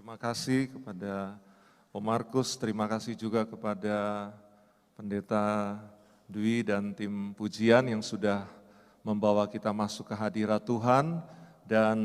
Terima kasih kepada Om Markus, terima kasih juga kepada Pendeta Dwi dan tim pujian yang sudah membawa kita masuk ke hadirat Tuhan, dan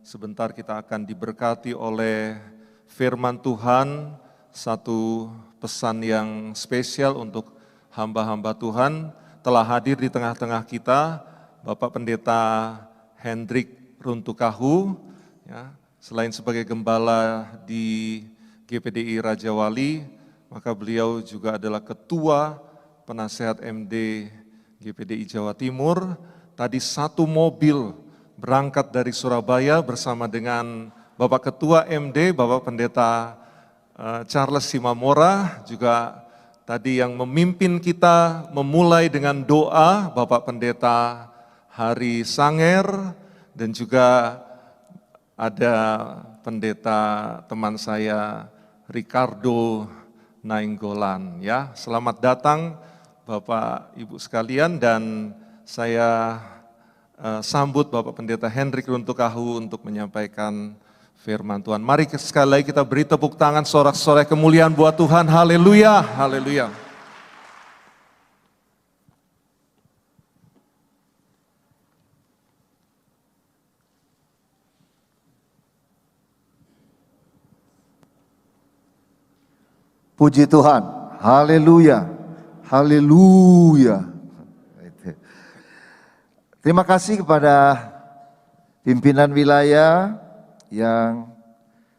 sebentar kita akan diberkati oleh firman Tuhan, satu pesan yang spesial untuk hamba-hamba Tuhan. Telah hadir di tengah-tengah kita Bapak Pendeta Hendrik Runtukahu, ya, selain sebagai gembala di GPDI Raja Wali, maka beliau juga adalah Ketua Penasehat MD GPDI Jawa Timur. Tadi satu mobil berangkat dari Surabaya bersama dengan Bapak Ketua MD, Bapak Pendeta Charles Simamora, juga tadi yang memimpin kita memulai dengan doa Bapak Pendeta Hari Sanger, dan juga ada pendeta teman saya Ricardo Nainggolan, ya. Selamat datang Bapak Ibu sekalian, dan saya sambut Bapak Pendeta Hendrik Runtukahu untuk menyampaikan firman Tuhan. Mari sekali lagi kita beri tepuk tangan, sorak-sorai kemuliaan buat Tuhan. Haleluya, haleluya. Puji Tuhan, haleluya, haleluya. Terima kasih kepada pimpinan wilayah yang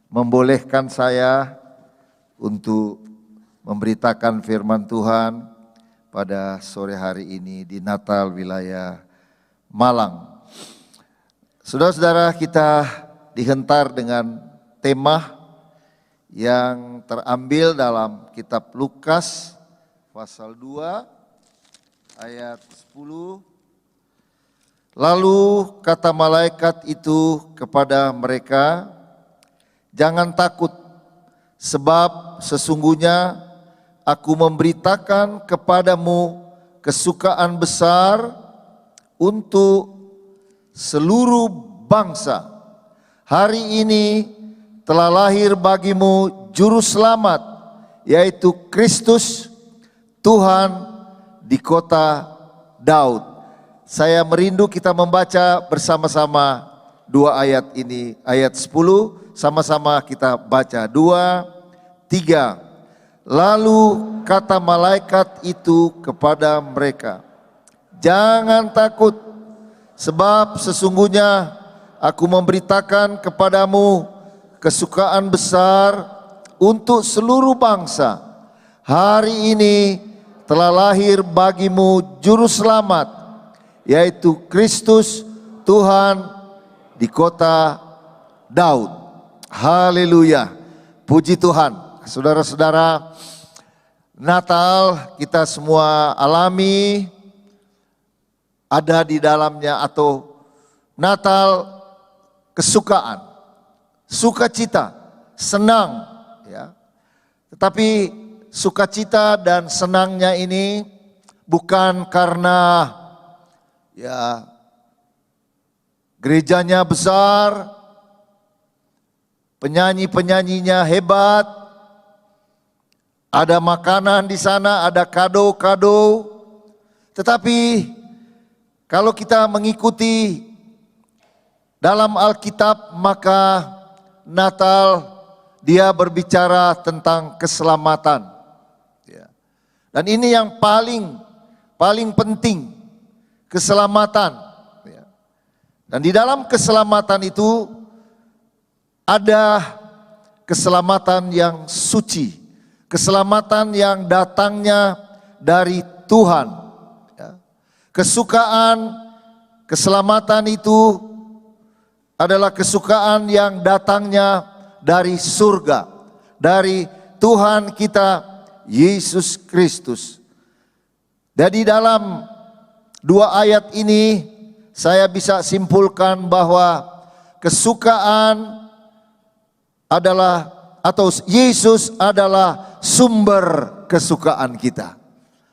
membolehkan saya untuk memberitakan firman Tuhan pada sore hari ini di Natal wilayah Malang. Saudara-saudara, kita dihentar dengan tema yang terambil dalam kitab Lukas pasal 2 ayat 10. Lalu kata malaikat itu kepada mereka, "Jangan takut, sebab sesungguhnya aku memberitakan kepadamu kesukaan besar untuk seluruh bangsa. Hari ini telah lahir bagimu juru selamat, yaitu Kristus Tuhan di kota Daud." Saya merindu kita membaca bersama-sama dua ayat ini. Ayat 10 sama-sama kita baca. 2, 3. Lalu kata malaikat itu kepada mereka, "Jangan takut, sebab sesungguhnya aku memberitakan kepadamu kesukaan besar untuk seluruh bangsa. Hari ini telah lahir bagimu juru selamat, yaitu Kristus Tuhan di kota Daud." Haleluya, puji Tuhan. Saudara-saudara, Natal kita semua alami, ada di dalamnya, atau Natal kesukaan, sukacita, senang, ya. Tetapi sukacita dan senangnya ini bukan karena ya gerejanya besar, penyanyi-penyanyinya hebat, ada makanan di sana, ada kado-kado. Tetapi kalau kita mengikuti dalam Alkitab, maka Natal dia berbicara tentang keselamatan. Dan ini yang paling penting, keselamatan. Dan di dalam keselamatan itu ada keselamatan yang suci, keselamatan yang datangnya dari Tuhan. Keselamatan itu adalah kesukaan yang datangnya dari surga, dari Tuhan kita Yesus Kristus. Jadi dalam dua ayat ini saya bisa simpulkan bahwa kesukaan adalah, atau Yesus adalah sumber kesukaan kita.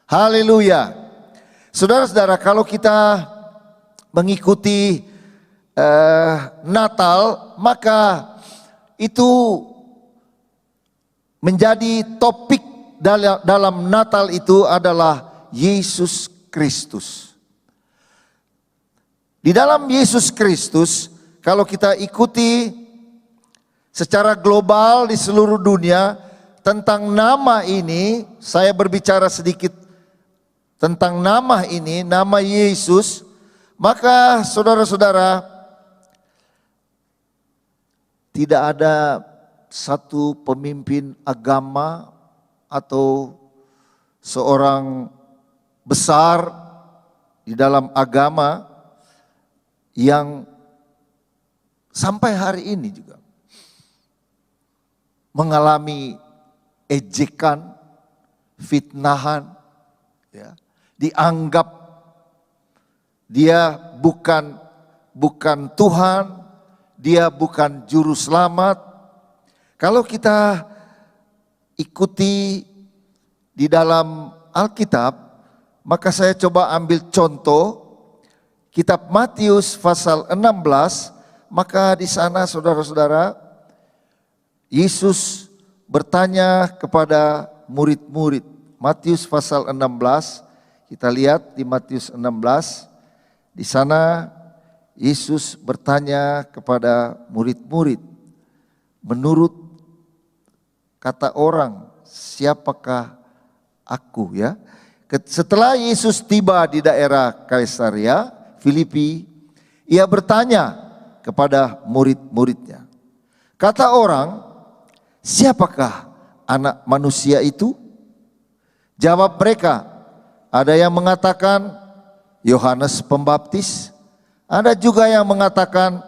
Haleluya. Saudara-saudara, kalau kita mengikuti Natal, maka itu menjadi topik dalam Natal itu adalah Yesus Kristus. Di dalam Yesus Kristus, kalau kita ikuti secara global di seluruh dunia tentang nama ini, saya berbicara sedikit tentang nama ini, nama Yesus, maka saudara-saudara, tidak ada satu pemimpin agama atau seorang besar di dalam agama yang sampai hari ini juga mengalami ejekan, fitnahan, ya, dianggap dia bukan Tuhan, dia bukan juru selamat. Kalau kita ikuti di dalam Alkitab, maka saya coba ambil contoh kitab Matius pasal 16, maka di sana saudara-saudara, Yesus bertanya kepada murid-murid. Matius pasal 16, kita lihat di Matius 16, di sana Yesus bertanya kepada murid-murid, menurut kata orang, siapakah aku, ya? Setelah Yesus tiba di daerah Kaisaria Filipi, ia bertanya kepada murid-muridnya, kata orang, siapakah anak manusia itu? Jawab mereka, ada yang mengatakan Yohanes Pembaptis, ada juga yang mengatakan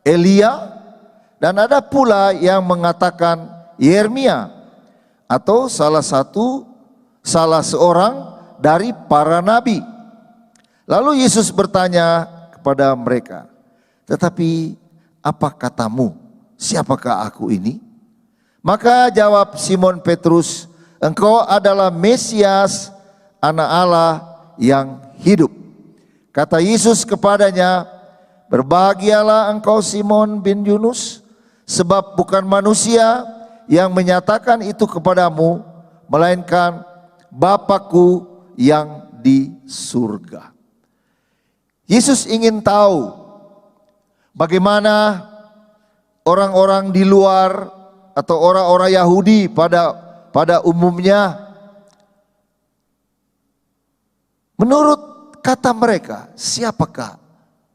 Elia, dan ada pula yang mengatakan Yeremia atau salah seorang dari para nabi. Lalu Yesus bertanya kepada mereka, tetapi apa katamu, siapakah aku ini? Maka jawab Simon Petrus, engkau adalah Mesias, Anak Allah yang hidup. Kata Yesus kepadanya, berbahagialah engkau Simon bin Yunus, sebab bukan manusia yang menyatakan itu kepadamu, melainkan Bapa-Ku yang di surga. Yesus ingin tahu bagaimana orang-orang di luar atau orang-orang Yahudi pada umumnya, menurut kata mereka, siapakah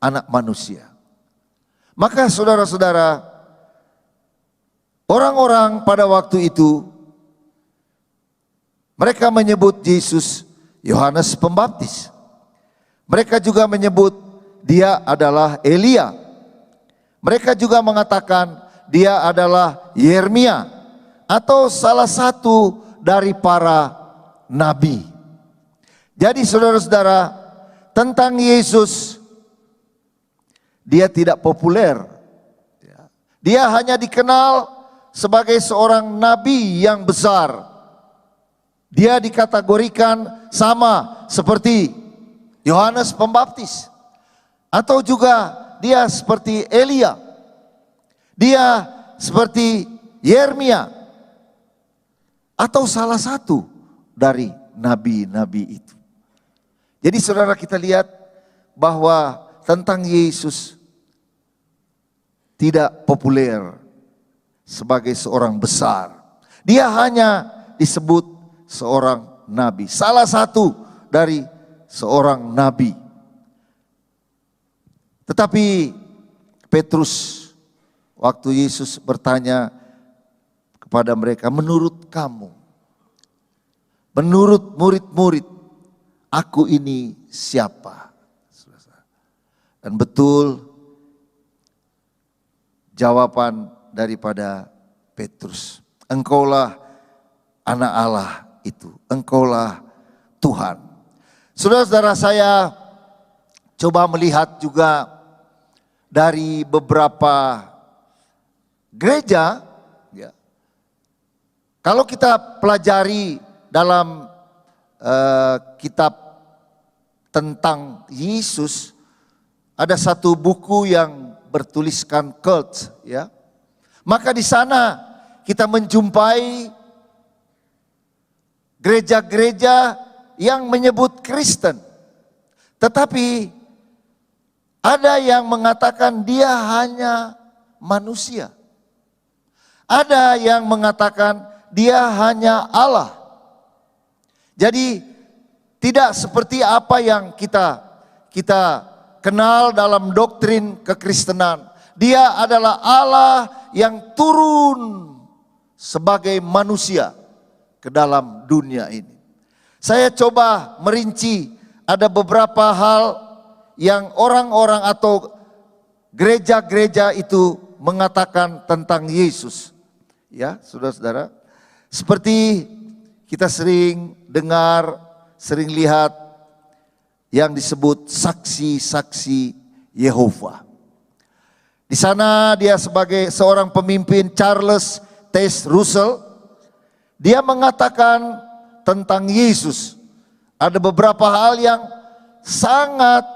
anak manusia? Maka saudara-saudara, orang-orang pada waktu itu, mereka menyebut Yesus Yohanes Pembaptis. Mereka juga menyebut dia adalah Elia. Mereka juga mengatakan dia adalah Yeremia atau salah satu dari para nabi. Jadi saudara-saudara, tentang Yesus, dia tidak populer. Dia hanya dikenal sebagai seorang nabi yang besar. Dia dikategorikan sama seperti Yohanes Pembaptis, atau juga dia seperti Elia, dia seperti Yeremia, atau salah satu dari nabi-nabi itu. Jadi saudara, kita lihat bahwa tentang Yesus tidak populer sebagai seorang besar. Dia hanya disebut seorang nabi, salah satu dari seorang nabi. Tetapi Petrus, waktu Yesus bertanya kepada mereka, menurut kamu, menurut murid-murid, aku ini siapa? Dan betul jawaban daripada Petrus, engkaulah anak Allah itu, engkaulah Tuhan. Saudara-saudara, saya coba melihat juga dari beberapa gereja, ya. Kalau kita pelajari dalam kitab tentang Yesus, ada satu buku yang bertuliskan cult, ya. Maka di sana kita menjumpai gereja-gereja yang menyebut Kristen. Tetapi ada yang mengatakan dia hanya manusia. Ada yang mengatakan dia hanya Allah. Jadi tidak seperti apa yang kita kenal dalam doktrin kekristenan. Dia adalah Allah yang turun sebagai manusia ke dalam dunia ini. Saya coba merinci ada beberapa hal yang orang-orang atau gereja-gereja itu mengatakan tentang Yesus. Ya, saudara-saudara. Seperti kita sering dengar, sering lihat yang disebut saksi-saksi Yehova. Di sana dia sebagai seorang pemimpin, Charles Taze Russell, dia mengatakan tentang Yesus. Ada beberapa hal yang sangat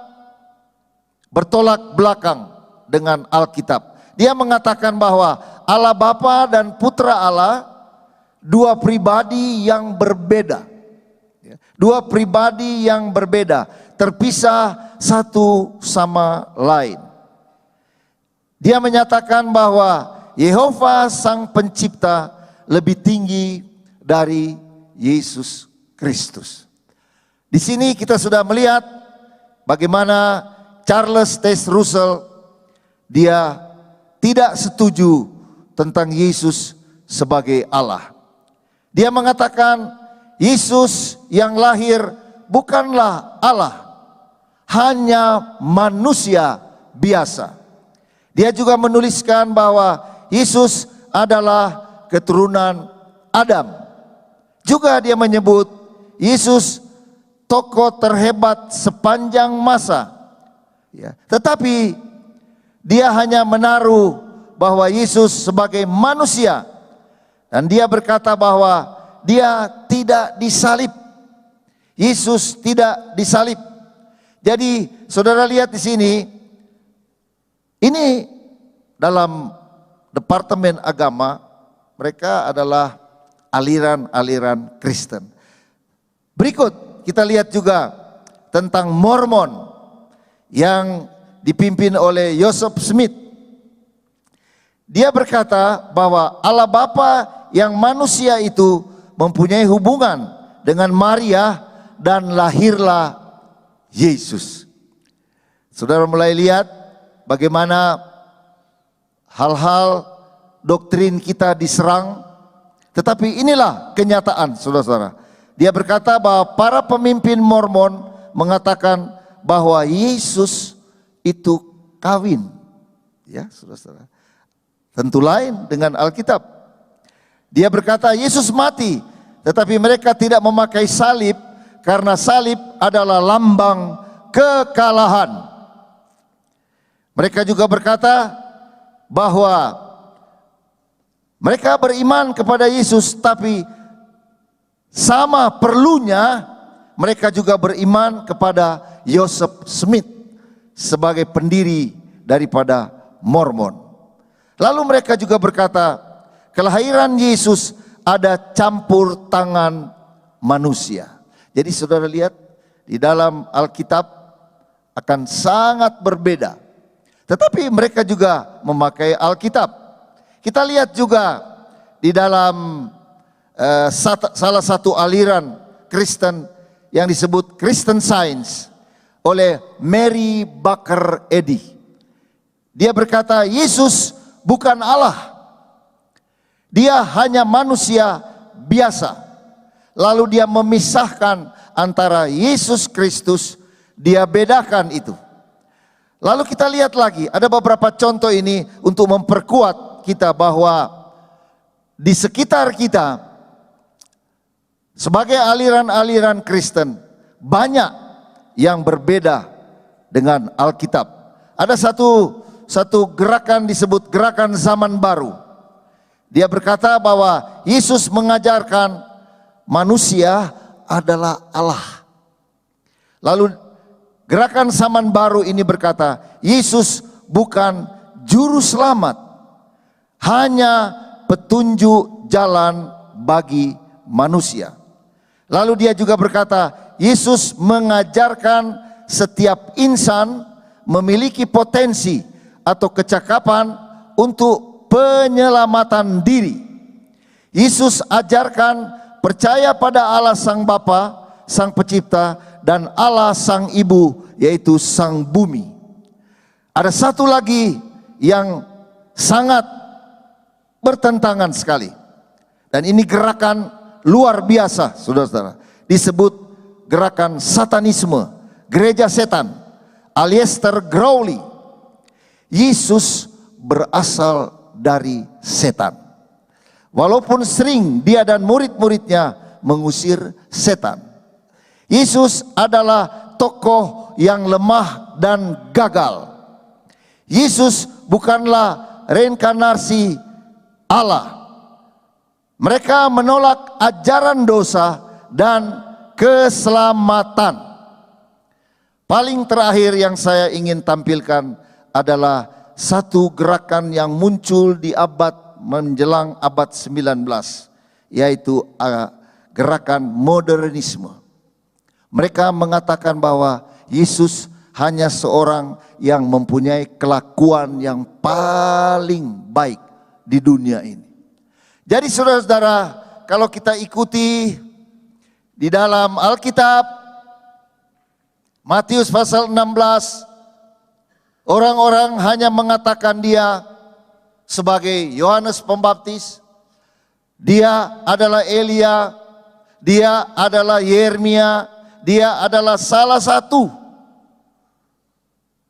bertolak belakang dengan Alkitab. Dia mengatakan bahwa Allah Bapa dan Putra Allah dua pribadi yang berbeda. Dua pribadi yang berbeda, terpisah satu sama lain. Dia menyatakan bahwa Yehova Sang Pencipta lebih tinggi dari Yesus Kristus. Di sini kita sudah melihat bagaimana Charles Taze Russell dia tidak setuju tentang Yesus sebagai Allah. Dia mengatakan Yesus yang lahir bukanlah Allah, hanya manusia biasa. Dia juga menuliskan bahwa Yesus adalah keturunan Adam. Juga dia menyebut Yesus tokoh terhebat sepanjang masa. Ya, tetapi dia hanya menaruh bahwa Yesus sebagai manusia. Dan dia berkata bahwa dia tidak disalib. Yesus tidak disalib. Jadi saudara lihat di sini, ini dalam Departemen Agama, mereka adalah aliran-aliran Kristen. Berikut kita lihat juga tentang Mormon yang dipimpin oleh Joseph Smith. Dia berkata bahwa Allah Bapa yang manusia itu mempunyai hubungan dengan Maria dan lahirlah Yesus. Saudara mulai lihat bagaimana hal-hal doktrin kita diserang, tetapi inilah kenyataan, saudara-saudara. Dia berkata bahwa para pemimpin Mormon mengatakan bahwa Yesus itu kawin, ya, saudara-saudara. Tentu lain dengan Alkitab. Dia berkata Yesus mati, tetapi mereka tidak memakai salib karena salib adalah lambang kekalahan. Mereka juga berkata bahwa mereka beriman kepada Yesus, tapi sama perlunya mereka juga beriman kepada Joseph Smith sebagai pendiri daripada Mormon. Lalu mereka juga berkata, kelahiran Yesus ada campur tangan manusia. Jadi saudara lihat di dalam Alkitab akan sangat berbeda. Tetapi mereka juga memakai Alkitab. Kita lihat juga di dalam salah satu aliran Kristen yang disebut Christian Science oleh Mary Baker Eddy. Dia berkata Yesus bukan Allah. Dia hanya manusia biasa. Lalu dia memisahkan antara Yesus Kristus, dia bedakan itu. Lalu kita lihat lagi, ada beberapa contoh ini untuk memperkuat kita bahwa di sekitar kita sebagai aliran-aliran Kristen banyak yang berbeda dengan Alkitab. Ada satu gerakan disebut gerakan zaman baru. Dia berkata bahwa Yesus mengajarkan manusia adalah Allah. Lalu gerakan zaman baru ini berkata, Yesus bukan juru selamat, hanya petunjuk jalan bagi manusia. Lalu dia juga berkata, Yesus mengajarkan setiap insan memiliki potensi atau kecakapan untuk penyelamatan diri. Yesus ajarkan percaya pada Allah Sang Bapa, Sang Pencipta, dan Allah Sang Ibu, yaitu Sang Bumi. Ada satu lagi yang sangat bertentangan sekali. Dan ini gerakan luar biasa, saudara-saudara. Disebut gerakan satanisme, gereja setan, Aleister Crowley. Yesus berasal dari setan. Walaupun sering dia dan murid-muridnya mengusir setan. Yesus adalah tokoh yang lemah dan gagal. Yesus bukanlah reinkarnasi Allah. Mereka menolak ajaran dosa dan keselamatan. Paling terakhir yang saya ingin tampilkan adalah satu gerakan yang muncul di abad menjelang abad 19, yaitu gerakan modernisme. Mereka mengatakan bahwa Yesus hanya seorang yang mempunyai kelakuan yang paling baik di dunia ini. Jadi saudara-saudara, kalau kita ikuti di dalam Alkitab, Matius pasal 16, orang-orang hanya mengatakan dia sebagai Yohanes Pembaptis, dia adalah Elia, dia adalah Yeremia, dia adalah salah satu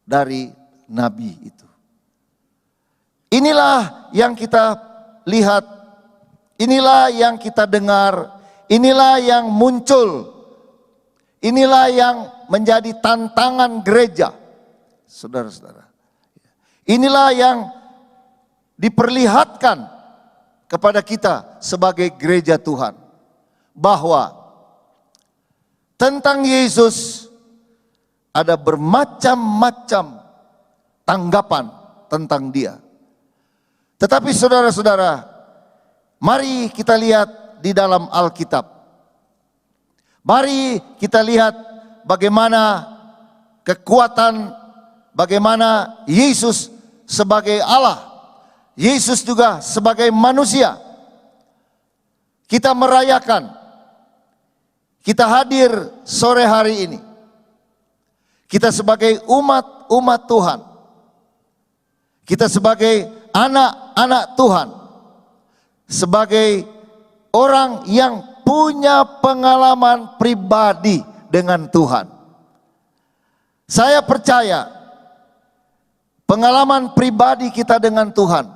dari nabi itu. Inilah yang kita lihat, inilah yang kita dengar, inilah yang muncul, inilah yang menjadi tantangan gereja, saudara-saudara. Inilah yang diperlihatkan kepada kita sebagai gereja Tuhan, bahwa tentang Yesus ada bermacam-macam tanggapan tentang dia. Tetapi saudara-saudara, mari kita lihat di dalam Alkitab. Mari kita lihat bagaimana kekuatan, bagaimana Yesus sebagai Allah, Yesus juga sebagai manusia. Kita merayakan, kita hadir sore hari ini. Kita sebagai umat Tuhan, kita sebagai anak-anak Tuhan, sebagai orang yang punya pengalaman pribadi dengan Tuhan. Saya percaya pengalaman pribadi kita dengan Tuhan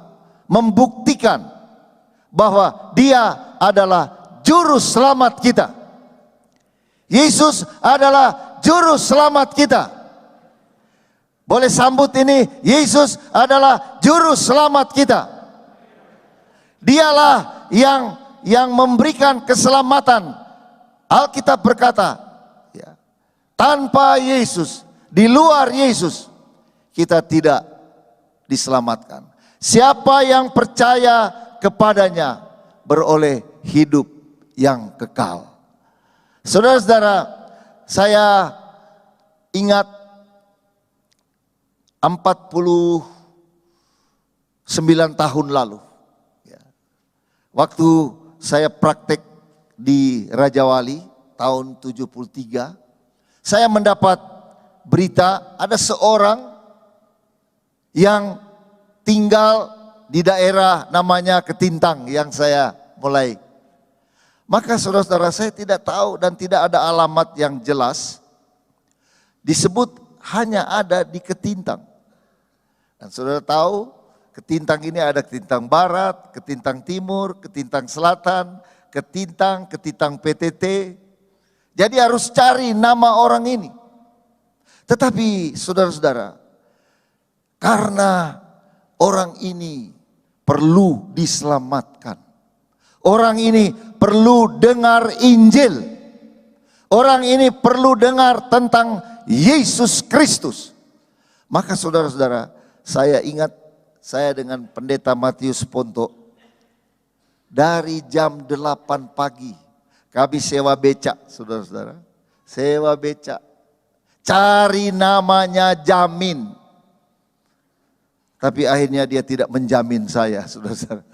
membuktikan bahwa Dia adalah juru selamat kita. Yesus adalah juru selamat kita. Boleh sambut ini, Yesus adalah juru selamat kita. Dialah yang memberikan keselamatan. Alkitab berkata, ya, tanpa Yesus, di luar Yesus, kita tidak diselamatkan. Siapa yang percaya kepadanya beroleh hidup yang kekal. Saudara-saudara, saya ingat 49 tahun lalu, waktu saya praktek di Raja Wali tahun 73, saya mendapat berita ada seorang yang tinggal di daerah namanya Ketintang yang saya mulai. Maka saudara-saudara, saya tidak tahu dan tidak ada alamat yang jelas. Disebut hanya ada di Ketintang. Dan saudara tahu, Ketintang ini ada Ketintang Barat, Ketintang Timur, Ketintang Selatan, Ketintang PTT. Jadi harus cari nama orang ini. Tetapi saudara-saudara, karena orang ini perlu diselamatkan. Orang ini perlu dengar Injil. Orang ini perlu dengar tentang Yesus Kristus. Maka saudara-saudara, saya ingat saya dengan Pendeta Matius Ponto dari jam 8 pagi Kami sewa becak, saudara-saudara. Sewa becak. Cari namanya Jamin. Tapi akhirnya dia tidak menjamin saya, saudara-saudara.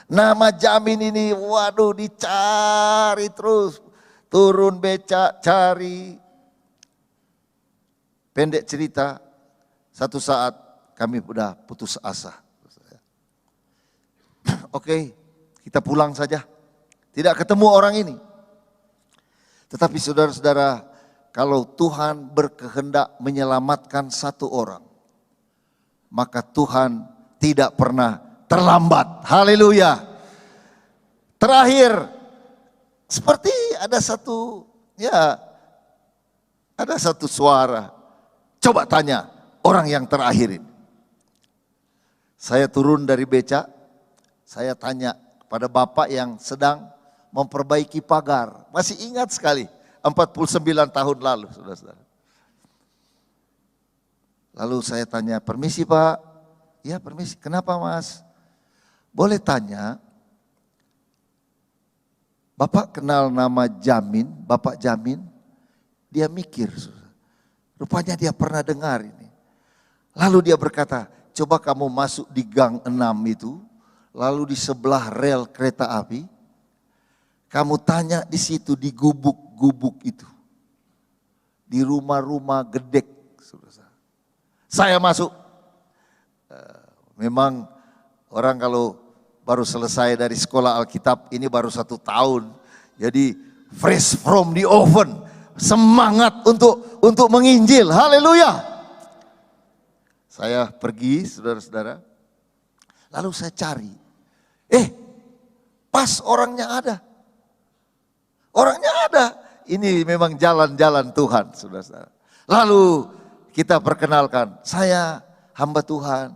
Nama Jamin ini, waduh, dicari terus. Turun becak, cari. Pendek cerita, satu saat kami udah putus asa. Oke, kita pulang saja. Tidak ketemu orang ini. Tetapi saudara-saudara, kalau Tuhan berkehendak menyelamatkan satu orang, maka Tuhan tidak pernah terlambat. Haleluya. Terakhir, seperti ada satu suara. Coba tanya orang yang terakhir ini. Saya turun dari becak, saya tanya pada bapak yang sedang memperbaiki pagar. Masih ingat sekali, 49 tahun lalu, saudara-saudara. Lalu saya tanya, permisi Pak. Ya permisi, kenapa Mas? Boleh tanya, Bapak kenal nama Jamin, Bapak Jamin? Dia mikir, rupanya dia pernah dengar ini. Lalu dia berkata, coba kamu masuk di gang 6 itu, lalu di sebelah rel kereta api, kamu tanya di situ di gubuk-gubuk itu, di rumah-rumah gedek. Saya masuk. Memang orang kalau baru selesai dari sekolah Alkitab, ini baru 1 tahun, jadi fresh from the oven, semangat untuk menginjil. Haleluya. Saya pergi, saudara-saudara, lalu saya cari. Pas orangnya ada. Orangnya ada. Ini memang jalan-jalan Tuhan, saudara-saudara. Lalu kita perkenalkan, saya hamba Tuhan.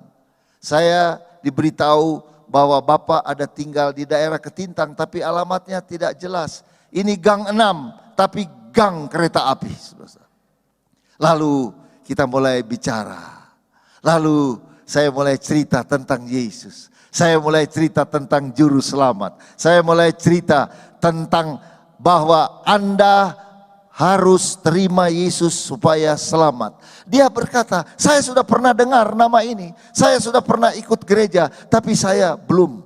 Saya diberitahu bahwa Bapak ada tinggal di daerah Ketintang, tapi alamatnya tidak jelas. Ini gang 6, tapi gang kereta api, saudara-saudara. Lalu kita mulai bicara. Lalu saya mulai cerita tentang Yesus. Saya mulai cerita tentang juru selamat. Saya mulai cerita tentang bahwa Anda harus terima Yesus supaya selamat. Dia berkata, saya sudah pernah dengar nama ini. Saya sudah pernah ikut gereja, tapi saya belum.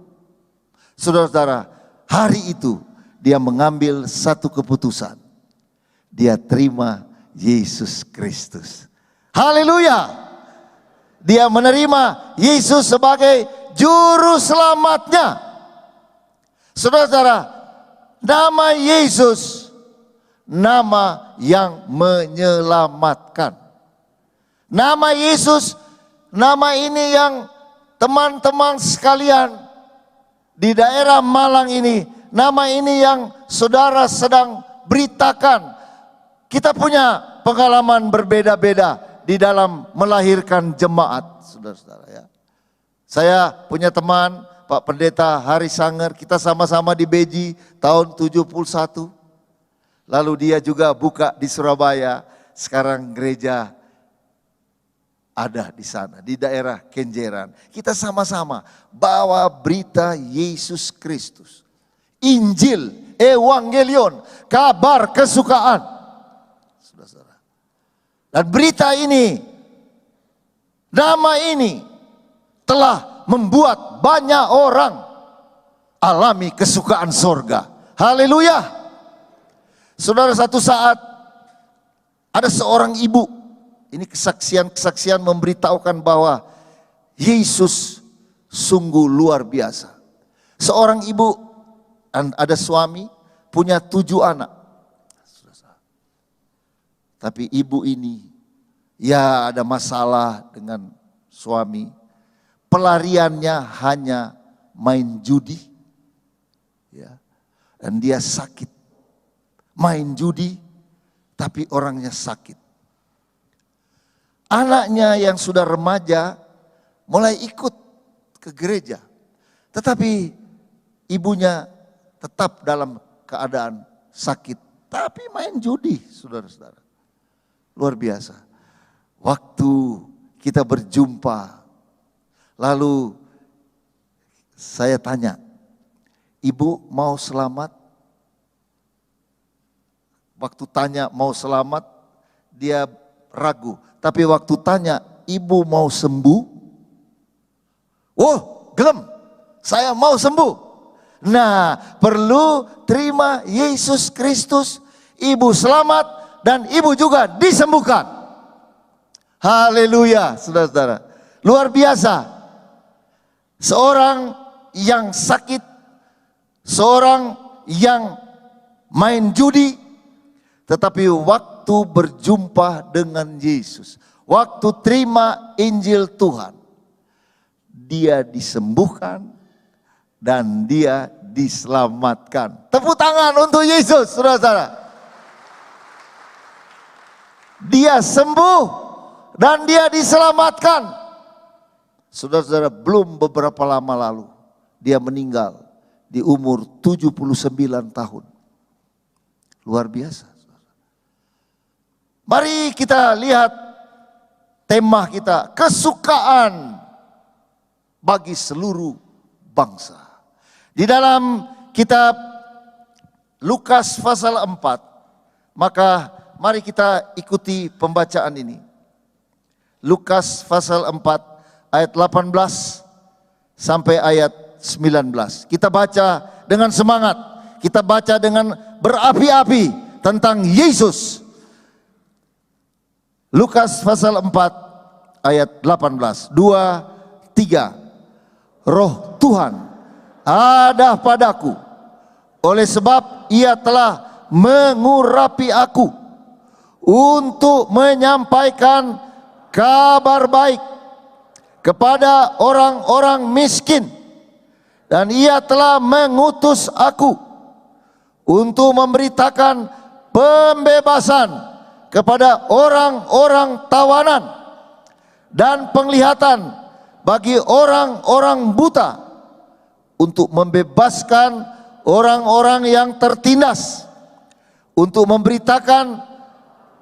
Saudara-saudara, hari itu dia mengambil satu keputusan. Dia terima Yesus Kristus. Haleluya. Dia menerima Yesus sebagai juru selamatnya. Saudara-saudara, nama Yesus, nama yang menyelamatkan. Nama Yesus, nama ini yang teman-teman sekalian di daerah Malang ini, nama ini yang saudara sedang beritakan. Kita punya pengalaman berbeda-beda di dalam melahirkan jemaat, saudara-saudara ya. Saya punya teman, Pak Pendeta Hari Sanger, kita sama-sama di Beji tahun 71. Lalu dia juga buka di Surabaya, sekarang gereja ada di sana, di daerah Kenjeran. Kita sama-sama bawa berita Yesus Kristus. Injil, Evangelion, kabar kesukaan. Saudara-saudara. Dan berita ini, nama ini telah membuat banyak orang alami kesukaan sorga. Haleluya. Saudara, satu saat ada seorang ibu, ini kesaksian-kesaksian memberitahukan bahwa Yesus sungguh luar biasa. Seorang ibu, ada suami, punya 7 anak. Tapi ibu ini, ya ada masalah dengan suami. Pelariannya hanya main judi. Ya. Dan dia sakit. Main judi, tapi orangnya sakit. Anaknya yang sudah remaja mulai ikut ke gereja. Tetapi ibunya tetap dalam keadaan sakit. Tapi main judi, saudara-saudara. Luar biasa. Waktu kita berjumpa, lalu saya tanya, ibu mau selamat? Waktu tanya mau selamat, dia ragu. Tapi waktu tanya, ibu mau sembuh? Oh, gelem, saya mau sembuh. Nah, perlu terima Yesus Kristus, ibu selamat dan ibu juga disembuhkan. Haleluya, saudara-saudara. Luar biasa. Seorang yang sakit, seorang yang main judi, tetapi waktu berjumpa dengan Yesus, waktu terima Injil Tuhan, dia disembuhkan dan dia diselamatkan. Tepuk tangan untuk Yesus, saudara-saudara. Dia sembuh dan dia diselamatkan. Saudara-saudara, belum beberapa lama lalu dia meninggal di umur 79 tahun. Luar biasa. Mari kita lihat tema kita, kesukaan bagi seluruh bangsa. Di dalam kitab Lukas pasal 4, maka mari kita ikuti pembacaan ini. Lukas pasal 4 ayat 18 sampai ayat 19. Kita baca dengan semangat, kita baca dengan berapi-api tentang Yesus. Lukas pasal 4 ayat 18. 2, 3. Roh Tuhan ada padaku, oleh sebab ia telah mengurapi aku untuk menyampaikan kabar baik kepada orang-orang miskin, dan ia telah mengutus aku untuk memberitakan pembebasan kepada orang-orang tawanan dan penglihatan bagi orang-orang buta, untuk membebaskan orang-orang yang tertindas, untuk memberitakan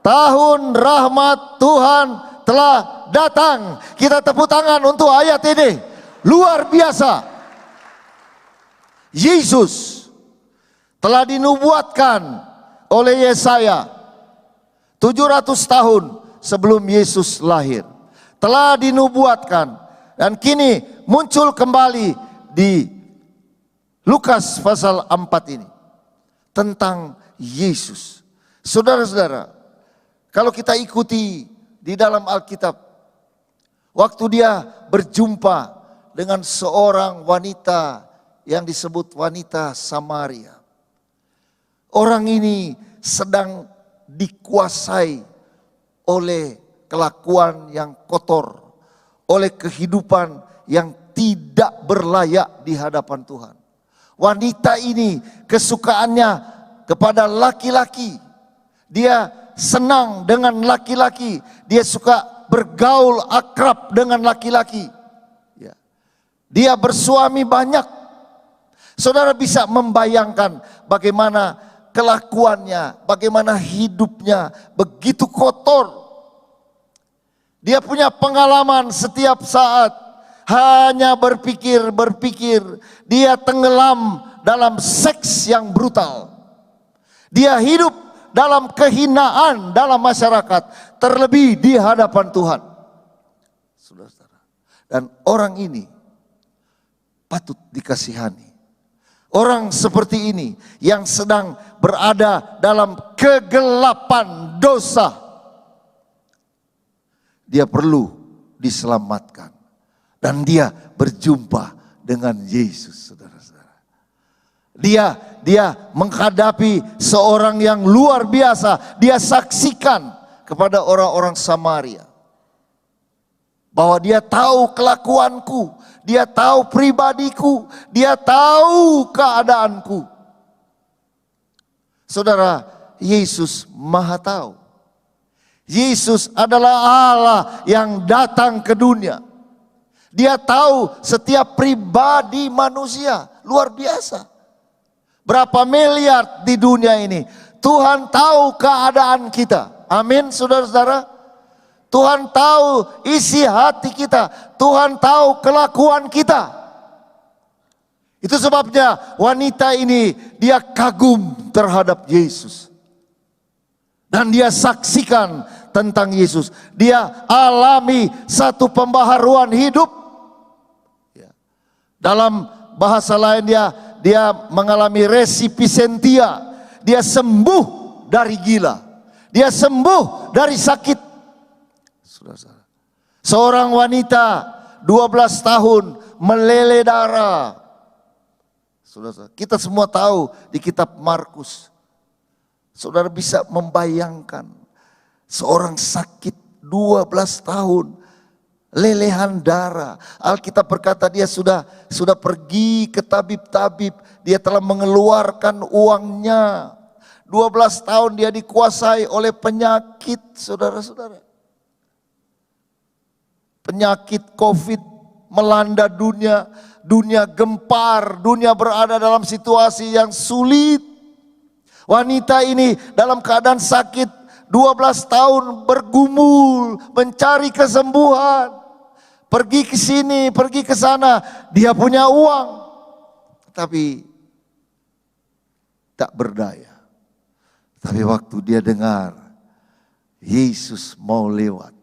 tahun rahmat Tuhan telah datang. Kita tepuk tangan untuk ayat ini. Luar biasa. Yesus telah dinubuatkan oleh Yesaya 700 tahun sebelum Yesus lahir. Telah dinubuatkan dan kini muncul kembali di Lukas pasal 4 ini tentang Yesus. Saudara-saudara, kalau kita ikuti di dalam Alkitab, waktu dia berjumpa dengan seorang wanita yang disebut wanita Samaria. Orang ini sedang dikuasai oleh kelakuan yang kotor, oleh kehidupan yang tidak berlayak di hadapan Tuhan. Wanita ini kesukaannya kepada laki-laki. Dia senang dengan laki-laki, dia suka bergaul akrab dengan laki-laki. Ya. Dia bersuami banyak. Saudara bisa membayangkan bagaimana kelakuannya, bagaimana hidupnya begitu kotor. Dia punya pengalaman setiap saat hanya berpikir. Dia tenggelam dalam seks yang brutal. Dia hidup dalam kehinaan dalam masyarakat, terlebih di hadapan Tuhan. Saudara-saudara, dan orang ini patut dikasihani. Orang seperti ini yang sedang berada dalam kegelapan dosa, dia perlu diselamatkan. Dan dia berjumpa dengan Yesus, saudara-saudara. Dia menghadapi seorang yang luar biasa. Dia saksikan kepada orang-orang Samaria bahwa dia tahu kelakuanku, dia tahu pribadiku, dia tahu keadaanku. Saudara, Yesus Maha tahu. Yesus adalah Allah yang datang ke dunia. Dia tahu setiap pribadi manusia, luar biasa. Berapa miliar di dunia ini. Tuhan tahu keadaan kita. Amin, saudara-saudara. Tuhan tahu isi hati kita. Tuhan tahu kelakuan kita. Itu sebabnya wanita ini dia kagum terhadap Yesus. Dan dia saksikan tentang Yesus. Dia alami satu pembaharuan hidup. Dalam bahasa lain dia mengalami resipisentia. Dia sembuh dari gila. Dia sembuh dari sakit. Saudara-saudara. Seorang wanita 12 tahun meleleh darah. Saudara, kita semua tahu di kitab Markus. Saudara bisa membayangkan seorang sakit 12 tahun, lelehan darah. Alkitab berkata dia sudah pergi ke tabib-tabib, dia telah mengeluarkan uangnya. 12 tahun dia dikuasai oleh penyakit, saudara-saudara. Penyakit COVID melanda dunia, dunia gempar, dunia berada dalam situasi yang sulit. Wanita ini dalam keadaan sakit 12 tahun bergumul, mencari kesembuhan. Pergi ke sini, pergi ke sana, dia punya uang. Tapi tak berdaya. Tapi waktu dia dengar Yesus mau lewat,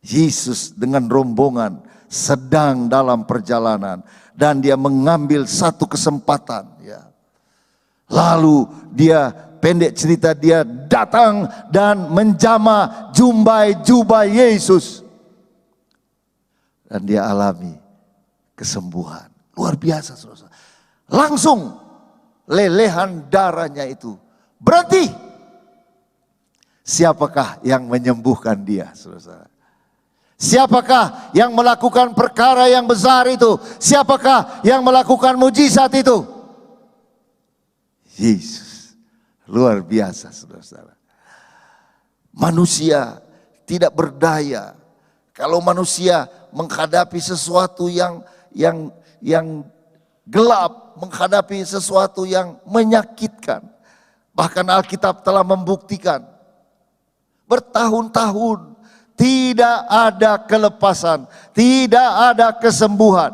Yesus dengan rombongan sedang dalam perjalanan dan dia mengambil satu kesempatan, ya. Lalu dia, pendek cerita, dia datang dan menjamah jubah Yesus dan dia alami kesembuhan luar biasa, saudara. Langsung lelehan darahnya itu berhenti. Siapakah yang menyembuhkan dia, saudara? Siapakah yang melakukan perkara yang besar itu? Siapakah yang melakukan mujizat itu? Yesus. Luar biasa, saudara-saudara. Manusia tidak berdaya. Kalau manusia menghadapi sesuatu yang gelap, menghadapi sesuatu yang menyakitkan. Bahkan Alkitab telah membuktikan bertahun-tahun tidak ada kelepasan, tidak ada kesembuhan.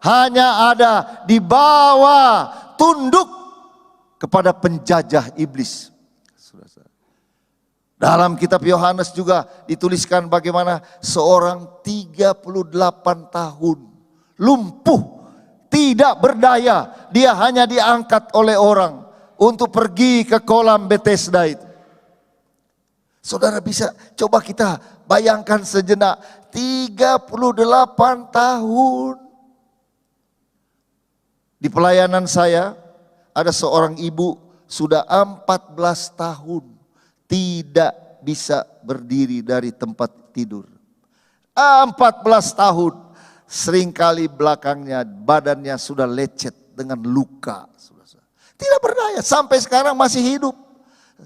Hanya ada di bawah tunduk kepada penjajah iblis. Dalam kitab Yohanes juga dituliskan bagaimana seorang 38 tahun lumpuh, tidak berdaya. Dia hanya diangkat oleh orang untuk pergi ke kolam Bethesda itu. Saudara bisa coba kita bayangkan sejenak, 38 tahun. Di pelayanan saya ada seorang ibu sudah 14 tahun tidak bisa berdiri dari tempat tidur. 14 tahun, seringkali belakangnya badannya sudah lecet dengan luka. Tidak berdaya, sampai sekarang masih hidup.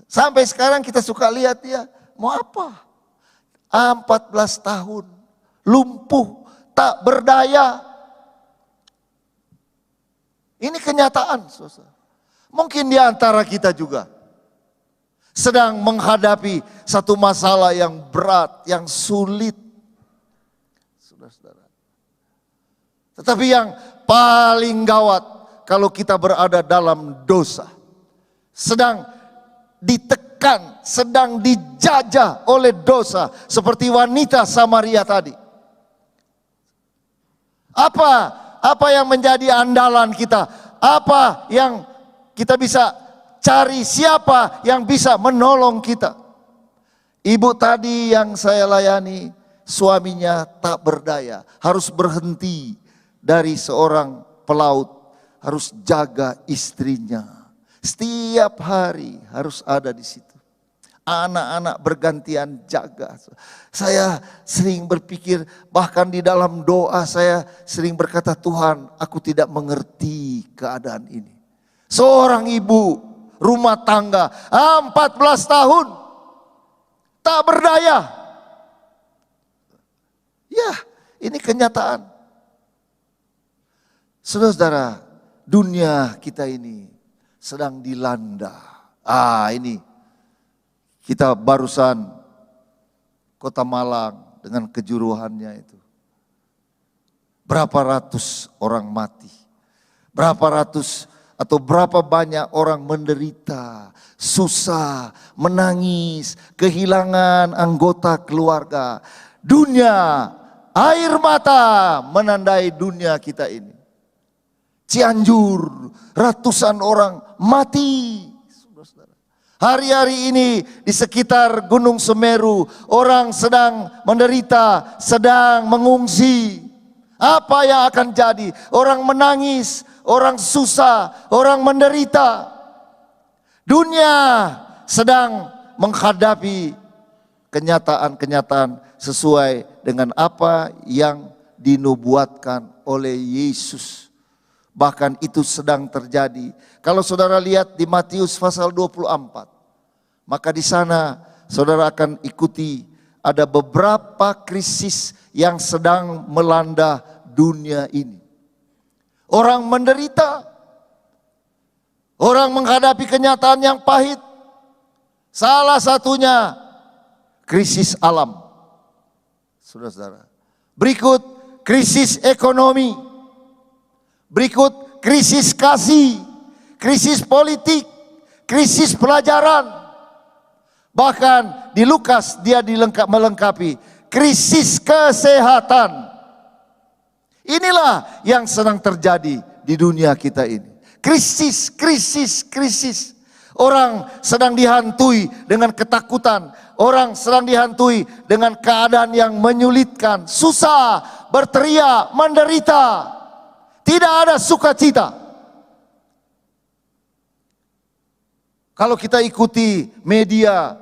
Sampai sekarang kita suka lihat dia, mau apa? 14 tahun, lumpuh, tak berdaya. Ini kenyataan, saudara. Mungkin di antara kita juga sedang menghadapi satu masalah yang berat, yang sulit. Saudara-saudara. Tetapi yang paling gawat kalau kita berada dalam dosa, sedang ditekan, sedang dijajah oleh dosa seperti wanita Samaria tadi. Apa yang menjadi andalan kita? Apa yang kita bisa cari? Siapa yang bisa menolong kita? Ibu tadi yang saya layani, suaminya tak berdaya, harus berhenti dari seorang pelaut, harus jaga istrinya. Setiap hari harus ada di situ. Anak-anak bergantian jaga. Saya sering berpikir, bahkan di dalam doa saya sering berkata, Tuhan, aku tidak mengerti keadaan ini. Seorang ibu rumah tangga 14 tahun tak berdaya. Ya, ini kenyataan. Saudara-saudara, dunia kita ini sedang dilanda. Ini kita barusan Kota Malang dengan kejuruhannya itu. Berapa ratus orang mati. Berapa ratus Atau berapa banyak orang menderita, susah, menangis, kehilangan anggota keluarga. Dunia, air mata menandai dunia kita ini. Cianjur, ratusan orang mati. Hari-hari ini di sekitar Gunung Semeru, orang sedang menderita, sedang mengungsi. Apa yang akan jadi? Orang menangis, orang susah, orang menderita. Dunia sedang menghadapi kenyataan-kenyataan sesuai dengan apa yang dinubuatkan oleh Yesus. Bahkan itu sedang terjadi. Kalau saudara lihat di Matius pasal 24, maka di sana saudara akan ikuti ada beberapa krisis yang sedang melanda dunia ini. Orang menderita, orang menghadapi kenyataan yang pahit. Salah satunya krisis alam. Saudara-saudara. Berikut krisis ekonomi. Berikut krisis kasih, krisis politik, krisis pelajaran. Bahkan di Lukas dia melengkapi krisis kesehatan. Inilah yang sedang terjadi di dunia kita ini. Krisis, krisis, krisis. Orang sedang dihantui dengan ketakutan. Orang sedang dihantui dengan keadaan yang menyulitkan. Susah, berteriak, menderita. Tidak ada sukacita. Kalau kita ikuti media,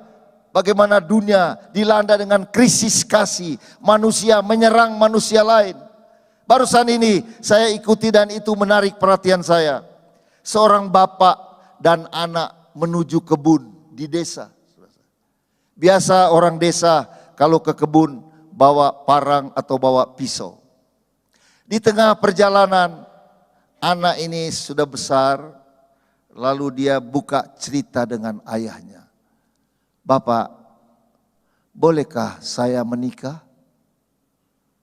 bagaimana dunia dilanda dengan krisis kasih. Manusia menyerang manusia lain. Barusan ini saya ikuti dan itu menarik perhatian saya. Seorang bapak dan anak menuju kebun di desa. Biasa orang desa kalau ke kebun bawa parang atau bawa pisau. Di tengah perjalanan anak ini sudah besar, lalu dia buka cerita dengan ayahnya. Bapak, bolehkah saya menikah?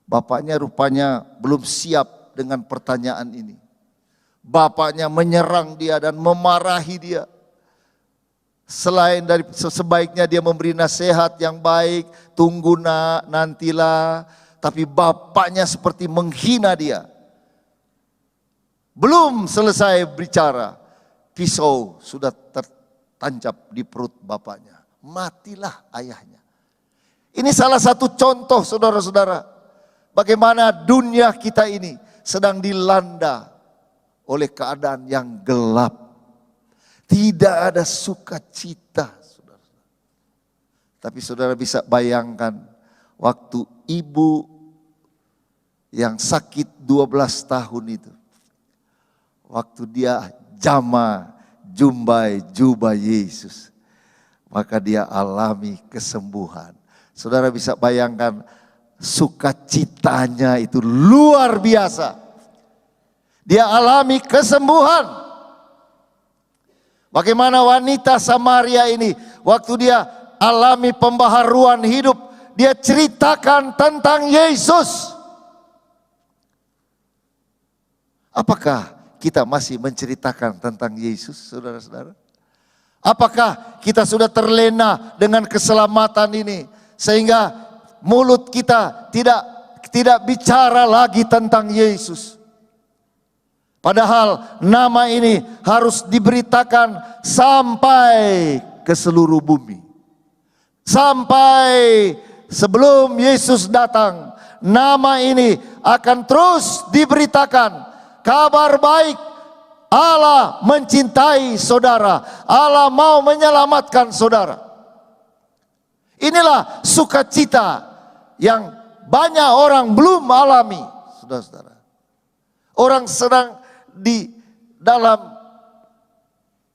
Bapaknya rupanya belum siap dengan pertanyaan ini. Bapaknya menyerang dia dan memarahi dia. Selain dari sebaiknya dia memberi nasihat yang baik, tunggu nak, nantilah. Tapi bapaknya seperti menghina dia. Belum selesai bicara, pisau sudah tertancap di perut bapaknya. Matilah ayahnya. Ini salah satu contoh saudara-saudara. Bagaimana dunia kita ini sedang dilanda oleh keadaan yang gelap. Tidak ada sukacita. Tapi saudara bisa bayangkan waktu ibu yang sakit 12 tahun itu. Waktu dia jumbai jubah Yesus. Maka dia alami kesembuhan. Saudara bisa bayangkan sukacitanya itu luar biasa. Dia alami kesembuhan. Bagaimana wanita Samaria ini waktu dia alami pembaharuan hidup. Dia ceritakan tentang Yesus. Apakah kita masih menceritakan tentang Yesus, saudara-saudara? Apakah kita sudah terlena dengan keselamatan ini sehingga mulut kita tidak bicara lagi tentang Yesus? Padahal nama ini harus diberitakan sampai ke seluruh bumi. Sampai sebelum Yesus datang, nama ini akan terus diberitakan. Kabar baik, Allah mencintai saudara. Allah mau menyelamatkan saudara. Inilah sukacita yang banyak orang belum alami, saudara-saudara. Orang sedang di dalam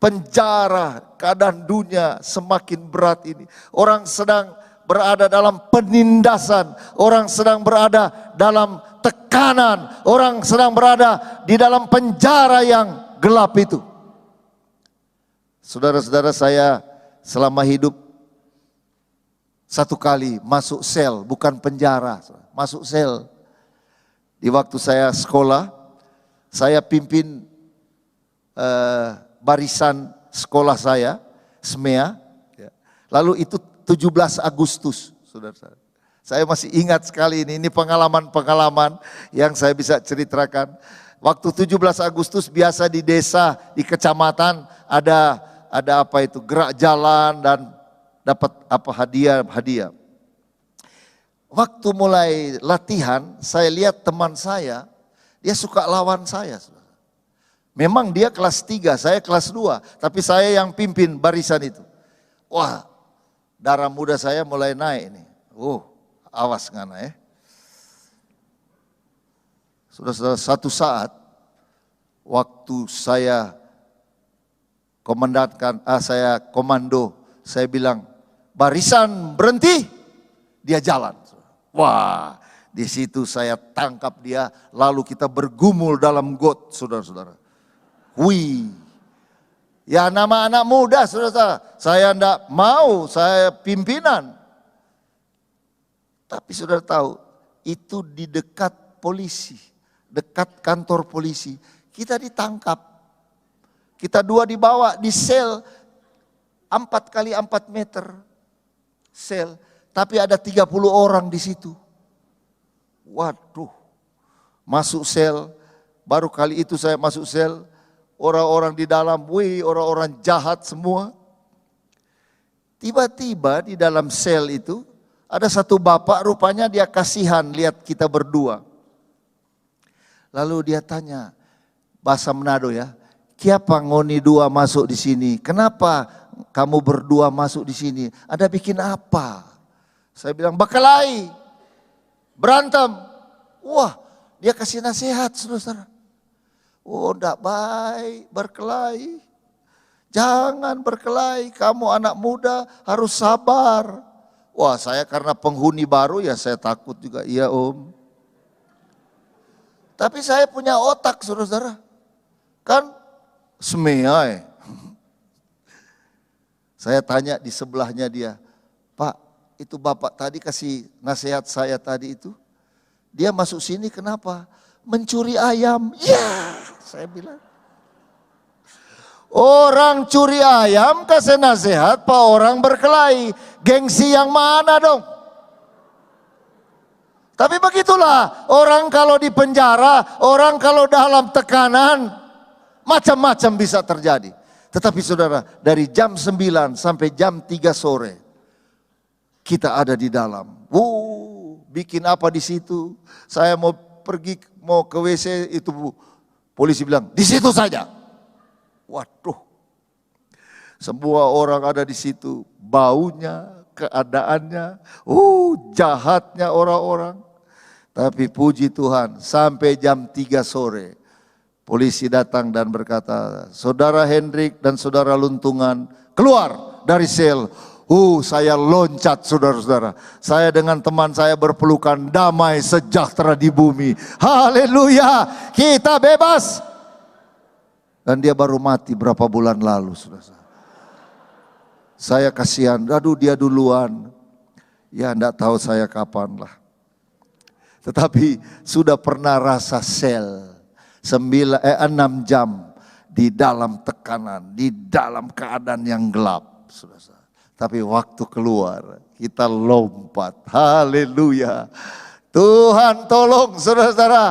penjara, keadaan dunia semakin berat ini. Orang sedang berada dalam penindasan, orang sedang berada dalam tekanan, orang sedang berada di dalam penjara yang gelap itu. Saudara-saudara, saya selama hidup satu kali masuk sel, bukan penjara, masuk sel. Di waktu saya sekolah, saya pimpin barisan sekolah saya, SMEA. Ya. Lalu itu 17 Agustus, saudara-saudara. Saya masih ingat sekali ini pengalaman-pengalaman yang saya bisa ceritakan. Waktu 17 Agustus biasa di desa, di kecamatan ada apa itu, gerak jalan dan dapat apa hadiah. Waktu mulai latihan, saya lihat teman saya, dia suka lawan saya. Memang dia kelas 3, saya kelas 2, tapi saya yang pimpin barisan itu. Wah, darah muda saya mulai naik nih. Awas ngana ya. Saudara, satu saat waktu saya saya komando, saya bilang, barisan berhenti, dia jalan. Wah, di situ saya tangkap dia, lalu kita bergumul dalam got, saudara-saudara. Wih, ya nama anak muda, saudara-saudara, saya enggak mau, saya pimpinan. Tapi saudara tahu, itu di dekat polisi, dekat kantor polisi, kita ditangkap. Kita 2 dibawa di sel 4 kali 4 meter sel, tapi ada 30 orang di situ. Waduh, masuk sel, baru kali itu saya masuk sel, orang-orang di dalam, orang-orang jahat semua. Tiba-tiba di dalam sel itu, ada satu bapak, rupanya dia kasihan lihat kita berdua. Lalu dia tanya, bahasa Manado ya, "Kiapa ngoni dua masuk di sini? Kenapa kamu berdua masuk di sini? Ada bikin apa?" Saya bilang, "Berkelahi, berantem." Wah, dia kasih nasihat, saudara. Oh, enggak baik berkelahi. Jangan berkelahi, kamu anak muda harus sabar. Wah, saya karena penghuni baru ya saya takut juga. Iya om. Tapi saya punya otak, saudara. Kan SMEA. Saya tanya di sebelahnya dia, "Pak, itu bapak tadi kasih nasihat saya tadi itu. Dia masuk sini kenapa? Mencuri ayam." Ya, saya bilang. Orang curi ayam kasih nasihat, Pak, orang berkelahi. Gengsi yang mana dong? Tapi begitulah, orang kalau di penjara, orang kalau dalam tekanan, macam-macam bisa terjadi. Tetapi saudara, dari jam 9 sampai jam 3 sore, kita ada di dalam. Bikin apa di situ? Saya mau pergi, mau ke WC, itu polisi bilang, "Di situ saja." Waduh, semua orang ada di situ, baunya, keadaannya, jahatnya orang-orang. Tapi puji Tuhan, sampai jam 3 sore, polisi datang dan berkata, "Saudara Hendrik dan saudara Luntungan keluar dari sel." Saya loncat, saudara-saudara. Saya dengan teman saya berpelukan, damai sejahtera di bumi. Haleluya, kita bebas. Dan dia baru mati berapa bulan lalu, saudara. Saya kasihan, aduh dia duluan. Ya enggak tahu saya kapan lah. Tetapi sudah pernah rasa sel 6 jam di dalam tekanan, di dalam keadaan yang gelap, saudara. Tapi waktu keluar, kita lompat. Haleluya. Tuhan tolong, saudara-saudara.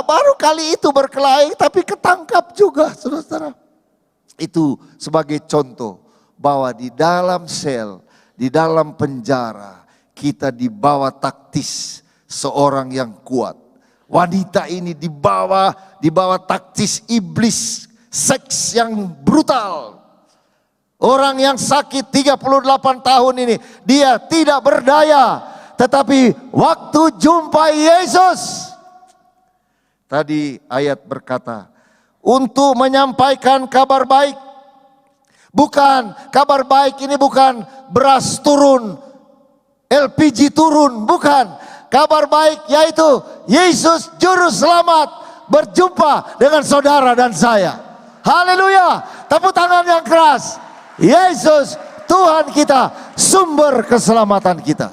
Baru kali itu berkelahi tapi ketangkap juga, saudara-saudara. Itu sebagai contoh bahwa di dalam sel, di dalam penjara, kita dibawa taktis seorang yang kuat. Wanita ini dibawa taktis iblis, seks yang brutal. Orang yang sakit 38 tahun ini, dia tidak berdaya. Tetapi waktu jumpa Yesus, tadi ayat berkata, untuk menyampaikan kabar baik. Bukan, kabar baik ini bukan beras turun, LPG turun, bukan. Kabar baik yaitu Yesus Juru Selamat berjumpa dengan saudara dan saya. Haleluya, tepuk tangan yang keras. Yesus Tuhan kita, sumber keselamatan kita.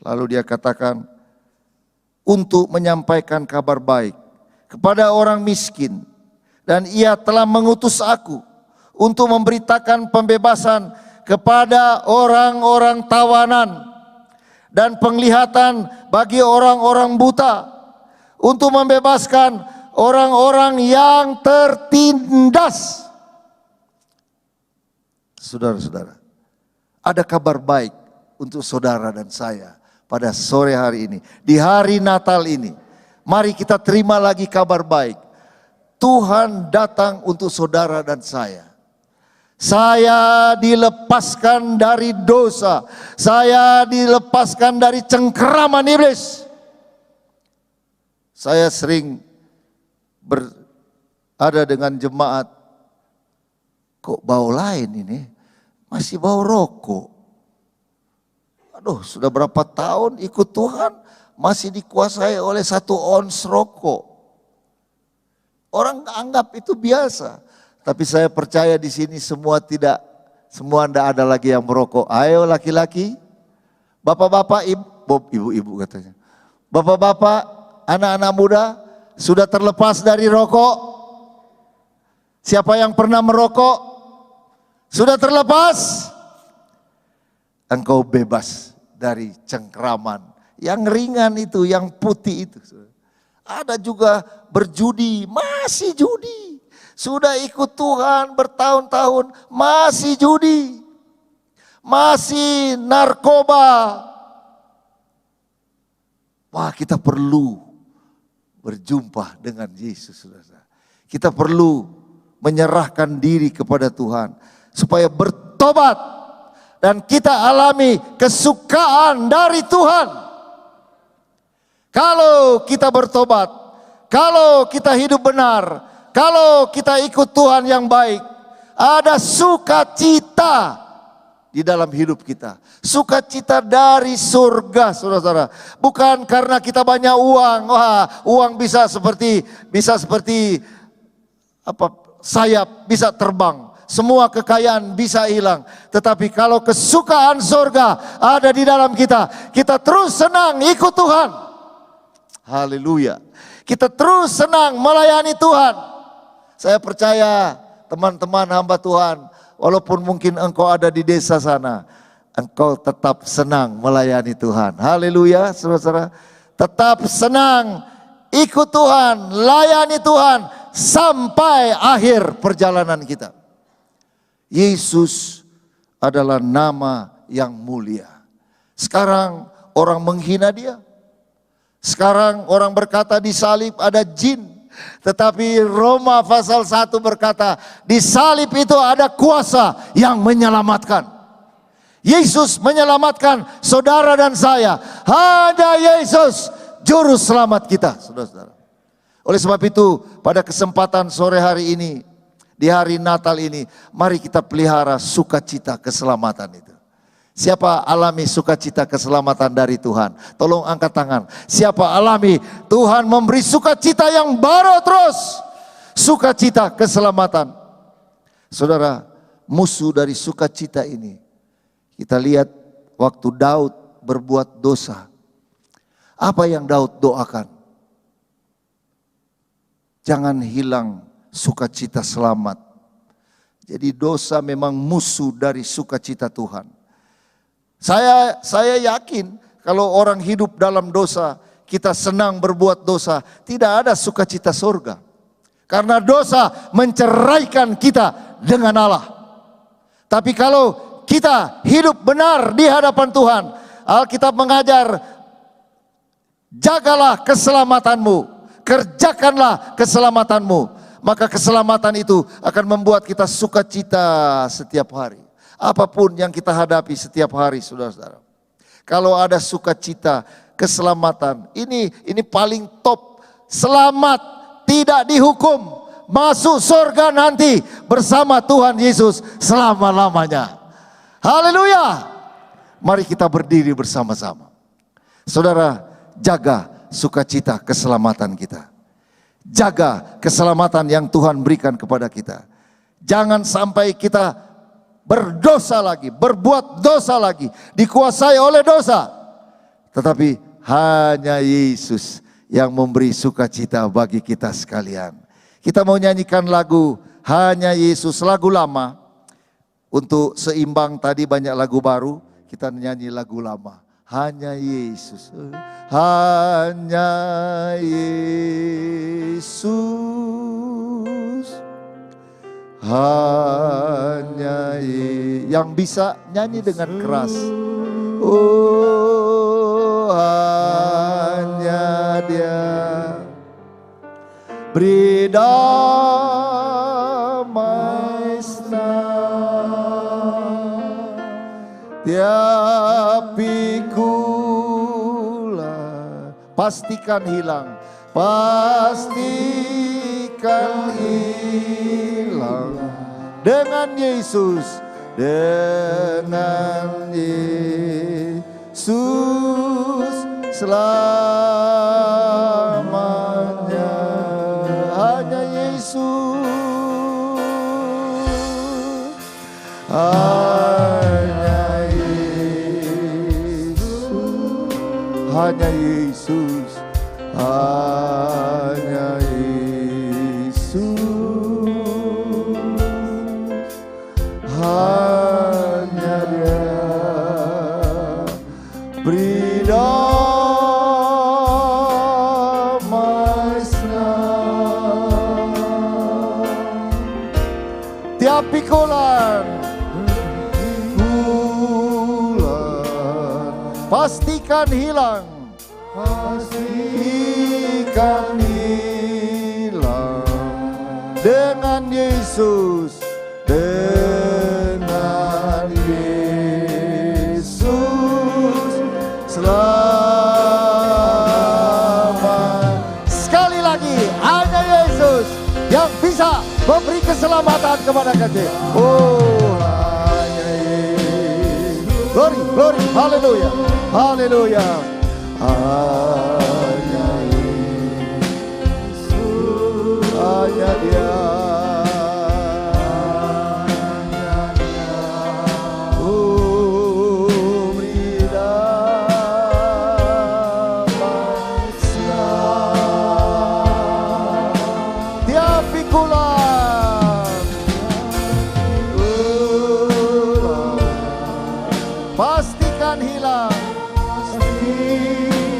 Lalu dia katakan, untuk menyampaikan kabar baik kepada orang miskin, Dan ia telah mengutus aku untuk memberitakan pembebasan kepada orang-orang tawanan dan penglihatan bagi orang-orang buta, untuk membebaskan orang-orang yang tertindas. Saudara-saudara, ada kabar baik untuk saudara dan saya pada sore hari ini, di hari Natal ini. Mari kita terima lagi kabar baik. Tuhan datang untuk saudara dan saya. Saya dilepaskan dari dosa. Saya dilepaskan dari cengkeraman iblis. Saya sering berada dengan jemaat. Kok bau lain ini? Masih bau rokok. Aduh, sudah berapa tahun ikut Tuhan masih dikuasai oleh 1 ons rokok. Orang anggap itu biasa. Tapi saya percaya di sini semua tidak ada lagi yang merokok. Ayo laki-laki, bapak-bapak, ibu-ibu katanya. Bapak-bapak, anak-anak muda sudah terlepas dari rokok. Siapa yang pernah merokok sudah terlepas. Engkau bebas dari cengkraman yang ringan itu, yang putih itu. Ada juga berjudi, masih judi. Sudah ikut Tuhan bertahun-tahun, masih judi, masih narkoba. Wah, kita perlu berjumpa dengan Yesus, saudara. Kita perlu menyerahkan diri kepada Tuhan supaya bertobat dan kita alami kesukaan dari Tuhan. Kalau kita bertobat, kalau kita hidup benar, kalau kita ikut Tuhan yang baik, ada sukacita di dalam hidup kita. Sukacita dari surga, saudara-saudara. Bukan karena kita banyak uang. Wah, uang bisa seperti sayap, bisa terbang. Semua kekayaan bisa hilang. Tetapi kalau kesukaan surga ada di dalam kita, kita terus senang ikut Tuhan. Haleluya. Kita terus senang melayani Tuhan. Saya percaya teman-teman hamba Tuhan, walaupun mungkin engkau ada di desa sana, engkau tetap senang melayani Tuhan. Haleluya, saudara-saudara. Tetap senang ikut Tuhan, layani Tuhan sampai akhir perjalanan kita. Yesus adalah nama yang mulia. Sekarang orang menghina dia. Sekarang orang berkata di salib ada jin. Tetapi Roma pasal 1 berkata, di salib itu ada kuasa yang menyelamatkan. Yesus menyelamatkan saudara dan saya. Hanya Yesus juru selamat kita, saudara-saudara. Oleh sebab itu, pada kesempatan sore hari ini, di hari Natal ini, mari kita pelihara sukacita keselamatan itu. Siapa alami sukacita keselamatan dari Tuhan? Tolong angkat tangan. Siapa alami Tuhan memberi sukacita yang baru terus? Sukacita keselamatan. Saudara, musuh dari sukacita ini. Kita lihat waktu Daud berbuat dosa. Apa yang Daud doakan? Jangan hilang sukacita selamat. Jadi dosa memang musuh dari sukacita Tuhan. Saya yakin kalau orang hidup dalam dosa, kita senang berbuat dosa, tidak ada sukacita surga. Karena dosa menceraikan kita dengan Allah. Tapi kalau kita hidup benar di hadapan Tuhan, Alkitab mengajar, jagalah keselamatanmu, kerjakanlah keselamatanmu. Maka keselamatan itu akan membuat kita sukacita setiap hari. Apapun yang kita hadapi setiap hari, saudara-saudara. Kalau ada sukacita, keselamatan, ini paling top. Selamat, tidak dihukum, masuk surga nanti bersama Tuhan Yesus selama-lamanya. Haleluya. Mari kita berdiri bersama-sama. Saudara, jaga sukacita keselamatan kita. Jaga keselamatan yang Tuhan berikan kepada kita. Jangan sampai kita berdosa lagi, berbuat dosa lagi, dikuasai oleh dosa. Tetapi hanya Yesus yang memberi sukacita bagi kita sekalian. Kita mau nyanyikan lagu Hanya Yesus, lagu lama. Untuk seimbang tadi banyak lagu baru, kita nyanyi lagu lama. Hanya Yesus, hanya Yesus, hanya yang bisa nyanyi dengan keras. Oh, hanya Dia beri damai senang tiap pikulah, pastikan hilang, pastikan hilang dengan Yesus, dengan Yesus selamanya. Hanya Yesus, hanya Yesus, hanya Yesus, hanya Yesus, hanya Dia beri damai senang tiap pikulan, pastikan hilang, pastikan hilang dengan Yesus, dengan Yesus selamat. Sekali lagi, hanya Yesus yang bisa memberi keselamatan kepada kita. Oh, hanya Yesus. Glory, glory, haleluya, haleluya. Hanya Yesus, hanya Dia. Oh, beri damai senang tiap pikulan, pastikan hilang, pastikan hilang.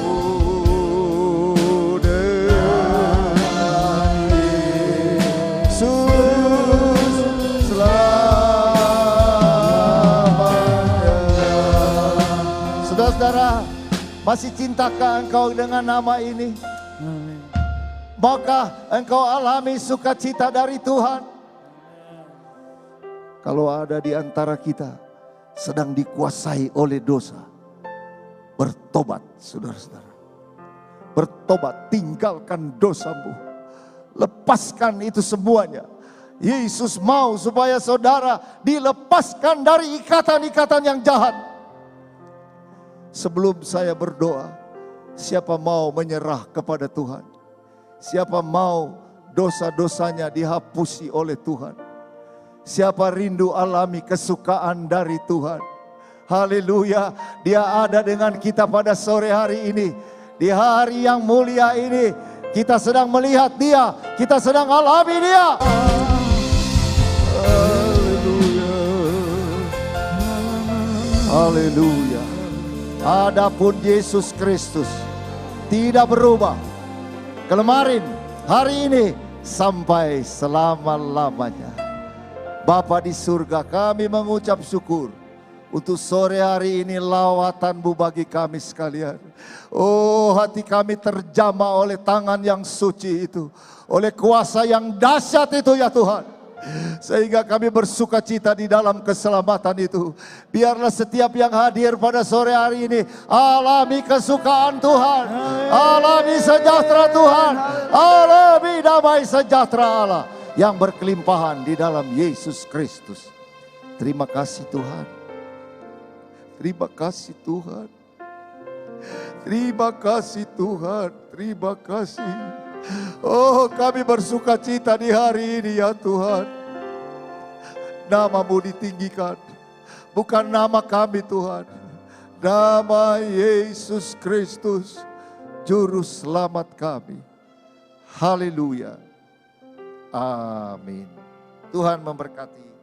Oh, dengan Yesus selamanya. Saudara-saudara, masih cintakah engkau dengan nama ini? Maukah engkau alami sukacita dari Tuhan? Kalau ada di antara kita sedang dikuasai oleh dosa, bertobat saudara-saudara. Bertobat, tinggalkan dosamu. Lepaskan itu semuanya. Yesus mau supaya saudara dilepaskan dari ikatan-ikatan yang jahat. Sebelum saya berdoa, siapa mau menyerah kepada Tuhan? Siapa mau dosa-dosanya dihapusi oleh Tuhan? Siapa rindu alami kesukaan dari Tuhan? Haleluya, Dia ada dengan kita pada sore hari ini. Di hari yang mulia ini, kita sedang melihat Dia, kita sedang alami Dia. Haleluya, haleluya. Adapun Yesus Kristus tidak berubah. Kemarin, hari ini, sampai selama-lamanya. Bapa di surga, kami mengucap syukur untuk sore hari ini lawatan-Mu bagi kami sekalian. Oh, hati kami terjamah oleh tangan yang suci itu, oleh kuasa yang dahsyat itu ya Tuhan. Sehingga kami bersuka cita di dalam keselamatan itu. Biarlah setiap yang hadir pada sore hari ini alami kesukaan Tuhan, alami sejahtera Tuhan, alami damai sejahtera Allah yang berkelimpahan di dalam Yesus Kristus. Terima kasih Tuhan. Terima kasih Tuhan. Terima kasih Tuhan. Terima kasih. Oh, kami bersuka cita di hari ini ya Tuhan. Nama-Mu ditinggikan. Bukan nama kami Tuhan. Nama Yesus Kristus. Juru Selamat kami. Haleluya. Amin. Tuhan memberkati.